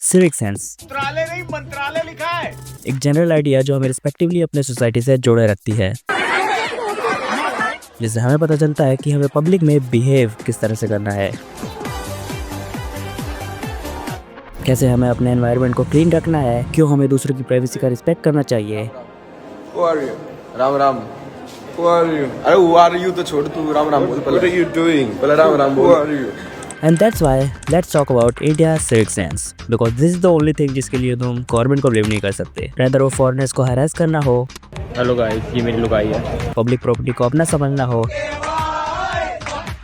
Civic sense मंत्रालय नहीं मंत्रालय लिखा है। एक जनरल आइडिया जो हमें रिस्पेक्टिवली अपने सोसाइटी से जोड़े रखती है, जिससे हमें पता चलता है कि हमें पब्लिक में बिहेव किस तरह से करना है, कैसे हमें अपने एनवायरनमेंट को क्लीन रखना है, क्यों हमें दूसरों की प्राइवेसी का रिस्पेक्ट करना चाहिए। Who are you? Ram Ram. Who are you? अरे who are you तो छोड़, तू राम राम बोल पहले। What are you doing? पहले राम राम बोल। Who are you? And that's why let's talk about India's civic sense, because this is the only thing जिसके लिए तुम गवर्नमेंट को ब्लेम नहीं कर सकते। Rather वो फॉरेनर्स को हरास करना हो, हेलो गाइस, ये मेरी लुगाई है। पब्लिक प्रॉपर्टी को अपना समझना हो,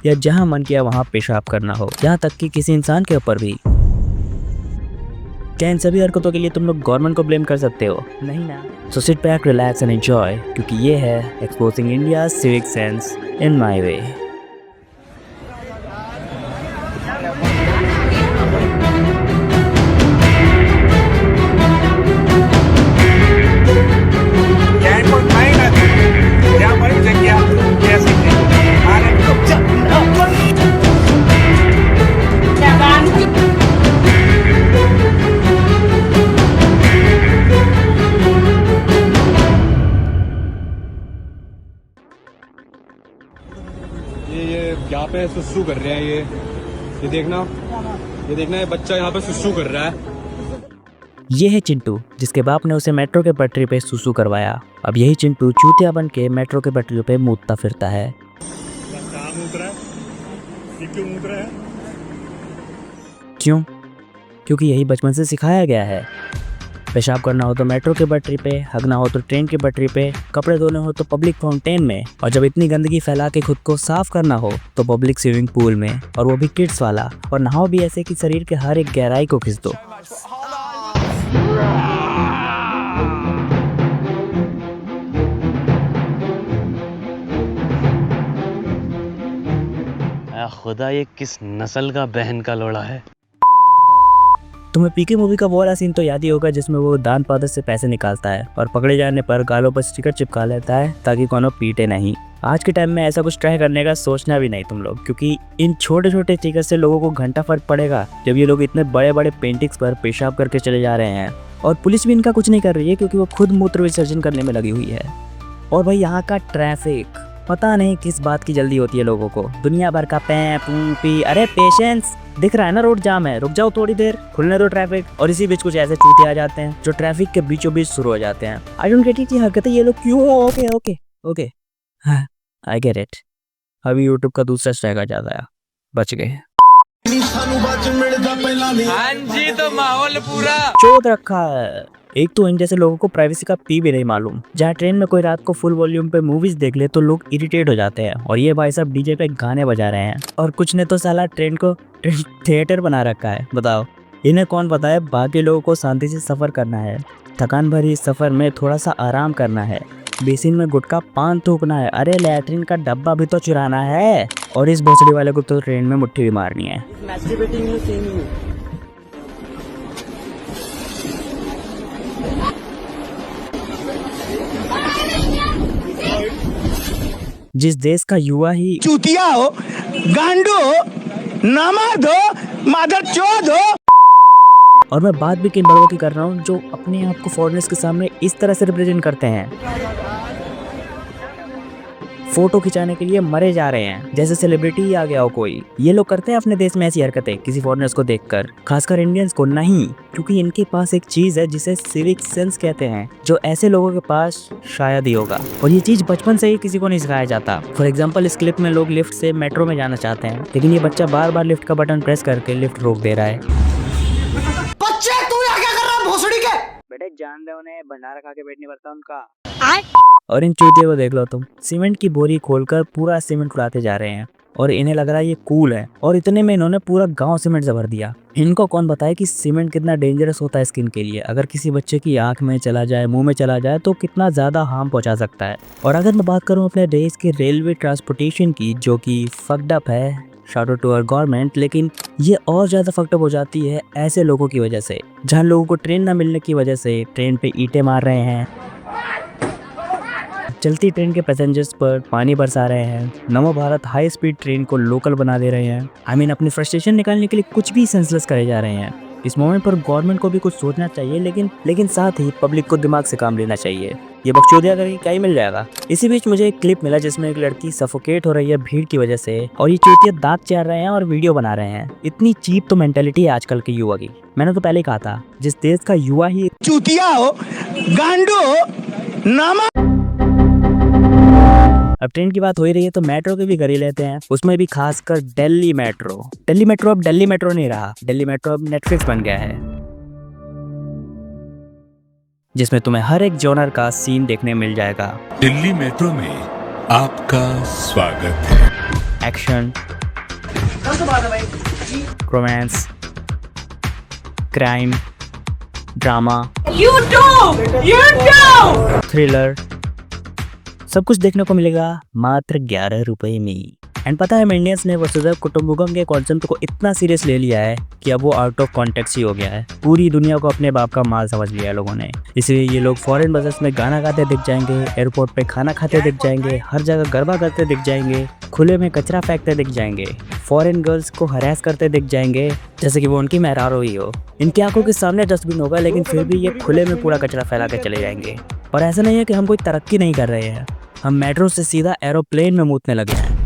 या जहां मन किया वहां पेशाब करना हो, यहाँ तक कि किसी इंसान के ऊपर भी। क्या इन सभी हरकतों के लिए तुम लोग गवर्नमेंट को ब्लेम कर सकते हो? नहीं ना। So sit back, relax and enjoy, क्योंकि ये है exposing India civic sense in my way. ये यहाँ पे सुसु कर रहे हैं। ये देखना ये बच्चा यहाँ पे सुसु कर रहा है। ये है चिंटू, जिसके बाप ने उसे मेट्रो के पटरी पे सुसु करवाया। अब यही चिंटू चूतिया बन के मेट्रो के पटरियों पे मूतता फिरता है। क्यों? क्योंकि यही बचपन से सिखाया गया है। पेशाब करना हो तो मेट्रो के पटरी पे, हगना हो तो ट्रेन की पटरी पे, कपड़े धोने हो तो पब्लिक फाउंटेन में, और जब इतनी गंदगी फैला के खुद को साफ करना हो तो पब्लिक स्विमिंग पूल में, और वो भी किड्स वाला। और नहाओ भी ऐसे कि शरीर के हर एक गहराई को खींच दो। खुदा, ये किस नस्ल का बहन का लोड़ा है। तुम्हें पीके मूवी का वो वाला सीन तो याद ही होगा जिसमें वो दान पादर से पैसे निकालता है और पकड़े जाने पर गालों पर स्टिकर चिपका लेता है ताकि कोनो पीटे नहीं। आज के टाइम में ऐसा कुछ ट्राई करने का सोचना भी नहीं तुम लोग, क्योंकि इन छोटे छोटे स्टिकर से लोगों को घंटा फर्क पड़ेगा जब ये लोग इतने बड़े बड़े पेंटिंग्स पर पेशाब करके चले जा रहे हैं। और पुलिस भी इनका कुछ नहीं कर रही है, क्योंकि वो खुद मूत्र विसर्जन करने में लगी हुई है। और भाई यहाँ का ट्रैफिक, पता नहीं किस बात की जल्दी होती है लोगों को। दुनिया भर का पै पू पी, अरे पेशेंस, दिख रहा है ना रोड जाम है, रुक जाओ थोड़ी देर, खुलने दो ट्रैफिक। और इसी बीच कुछ ऐसे चूते आ जाते हैं जो ट्रैफिक के बीचों बीच शुरू हो जाते हैं। आई डोंट गेट इट, ये हरकतें ये लोग क्यों? ओके ओके ओके, हाँ आई गेट इट। अभी यूट्यूब का दूसरा स्ट्राइक आ जाता है, बच गए। हाँ जी, तो माहौल पूरा चोट रखा है। एक तो इन जैसे लोगों को प्राइवेसी का पी भी नहीं मालूम। जहाँ ट्रेन में कोई रात को फुल वॉल्यूम पे मूवीज देख ले तो लोग इरिटेट हो जाते हैं, और ये भाई साहब डीजे पे गाने बजा रहे हैं। और कुछ ने तो साला ट्रेन को थिएटर बना रखा है। बताओ, इन्हें कौन पता है बाकी लोगों को शांति से सफर करना है, थकान भरी सफर में थोड़ा सा आराम करना है, बेसिन में गुटखा पान थूकना है, अरे लैट्रिन का डब्बा भी तो चुराना है, और इस भोसड़ी वाले को तो ट्रेन में मुट्ठी भी मारनी है। जिस देश का युवा ही चूतिया हो, गांडू हो, नामर्द हो, मादरचोद हो। और मैं बात भी किन बड़ों की कर रहा हूँ जो अपने आप को फॉरेनर्स के सामने इस तरह से रिप्रेजेंट करते हैं, फोटो खिंचाने के लिए मरे जा रहे हैं जैसे सेलिब्रिटी ही आ गया हो कोई। ये लोग करते हैं अपने देश में ऐसी हरकतें किसी फॉरेनर्स को देखकर, खासकर इंडियंस को नहीं, क्योंकि इनके पास एक चीज है जिसे सिविक सेंस कहते हैं, जो ऐसे लोगों के पास शायद ही होगा। और ये चीज बचपन से ही किसी को नहीं सिखाया जाता। फॉर एग्जाम्पल, इस क्लिप में लोग लिफ्ट से मेट्रो में जाना चाहते हैं, लेकिन ये बच्चा बार बार लिफ्ट का बटन प्रेस करके लिफ्ट रोक दे रहा है। बच्चे, तू यहाँ क्या कर रहा है भोसड़ी के? बेटे जान दे उन्हें, भंडारा खा के पेट नहीं भरता उनका। और इन चूतियों को देख लो तुम, सीमेंट की बोरी खोलकर पूरा सीमेंट उड़ाते जा रहे हैं, और इन्हें लग रहा है ये कूल है, और इतने में इन्होंने पूरा गांव सीमेंट से भर दिया। इनको कौन बताए कि सीमेंट कितना डेंजरस होता है स्किन के लिए। अगर किसी बच्चे की आंख में चला जाए, मुंह में चला जाए तो कितना ज्यादा हार्म पहुंचा सकता है। और अगर मैं बात करूं अपने देश के रेलवे ट्रांसपोर्टेशन की, जो कि फक्ड अप है, shout out to our government, लेकिन ये और ज्यादा फक्ड अप हो जाती है ऐसे लोगों की वजह से, जहाँ लोगों को ट्रेन न मिलने की वजह से ट्रेन पे ईंटें मार रहे हैं, चलती ट्रेन के पैसेंजर्स पर पानी बरसा रहे हैं, नमो भारत हाई स्पीड ट्रेन को लोकल बना दे रहे हैं। अपनी फ्रस्ट्रेशन निकालने के लिए कुछ भी सेंसलेस करे जा रहे हैं। इस मोमेंट पर गवर्नमेंट को भी कुछ सोचना चाहिए, लेकिन साथ ही पब्लिक को दिमाग से काम लेना चाहिए। ये बकचोदिया करके क्या ही मिल जाएगा। इसी बीच मुझे एक क्लिप मिला जिसमें एक लड़की सफोकेट हो रही है भीड़ की वजह से, और ये चूतिया दांत चाट रहे हैं और वीडियो बना रहे हैं। इतनी चीप तो मेंटेलिटी है आजकल के युवा की। मैंने तो पहले ही कहा था, जिस देश का युवा ही चूतिया हो, गांडू हो, नामा। अब ट्रेंड की बात हो ही रही है तो मेट्रो की भी कर ही लेते हैं, उसमें भी खासकर दिल्ली मेट्रो। दिल्ली मेट्रो अब दिल्ली मेट्रो नहीं रहा, दिल्ली मेट्रो अब नेटफ्लिक्स बन गया है, जिसमें तुम्हें हर एक जॉनर का सीन देखने मिल जाएगा। दिल्ली मेट्रो में आपका स्वागत है। Action, romance, crime, drama, thriller, सब कुछ देखने को मिलेगा मात्र 11 रुपए में। एंड पता है, इंडियंस ने वसुधैव कुटुंबकम के कॉन्सेप्ट को इतना सीरियस ले लिया है कि अब वो आउट ऑफ कॉन्टेक्स्ट ही हो गया है। पूरी दुनिया को अपने बाप का माल समझ लिया है लोगों ने। इसलिए ये लोग फॉरेन बसेस में गाना गाते दिख जाएंगे, एयरपोर्ट पे खाना खाते दिख जाएंगे, हर जगह गरबा करते दिख जाएंगे, खुले में कचरा फेंकते दिख जाएंगे, फॉरेन गर्ल्स को हरास करते दिख जाएंगे जैसे कि वो उनकी मेहरारू ही हो। इनकी आंखों के सामने डस्टबिन होगा, लेकिन फिर भी ये खुले में पूरा कचरा फैला के चले जाएंगे। और ऐसा नहीं है कि हम कोई तरक्की नहीं कर रहे हैं, हम मेट्रो से सीधा एरोप्लेन में मूतने लगे हैं।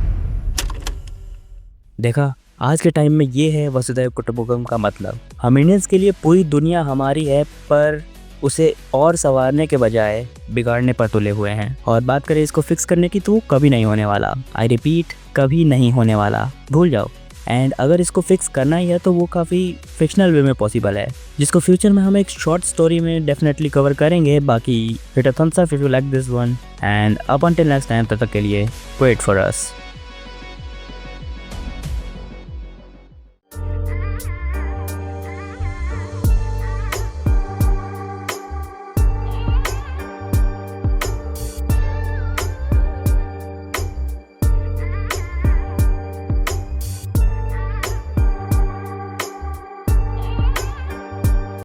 देखा, आज के टाइम में ये है वसुधैव कुटुंबकम का मतलब। हम इंडियंस के लिए पूरी दुनिया हमारी है, पर उसे और संवारने के बजाय बिगाड़ने पर तुले हुए हैं। और बात करें इसको फिक्स करने की, तो वो कभी नहीं होने वाला। आई रिपीट, कभी नहीं होने वाला, भूल जाओ। एंड अगर इसको फिक्स करना ही है तो वो काफ़ी फिक्शनल वे में पॉसिबल है, जिसको फ्यूचर में हम एक शॉर्ट स्टोरी में डेफिनेटली कवर करेंगे। बाकी hit a thumbs up if you like this one, and up until next time, तब तक के लिए वेट फॉर अस।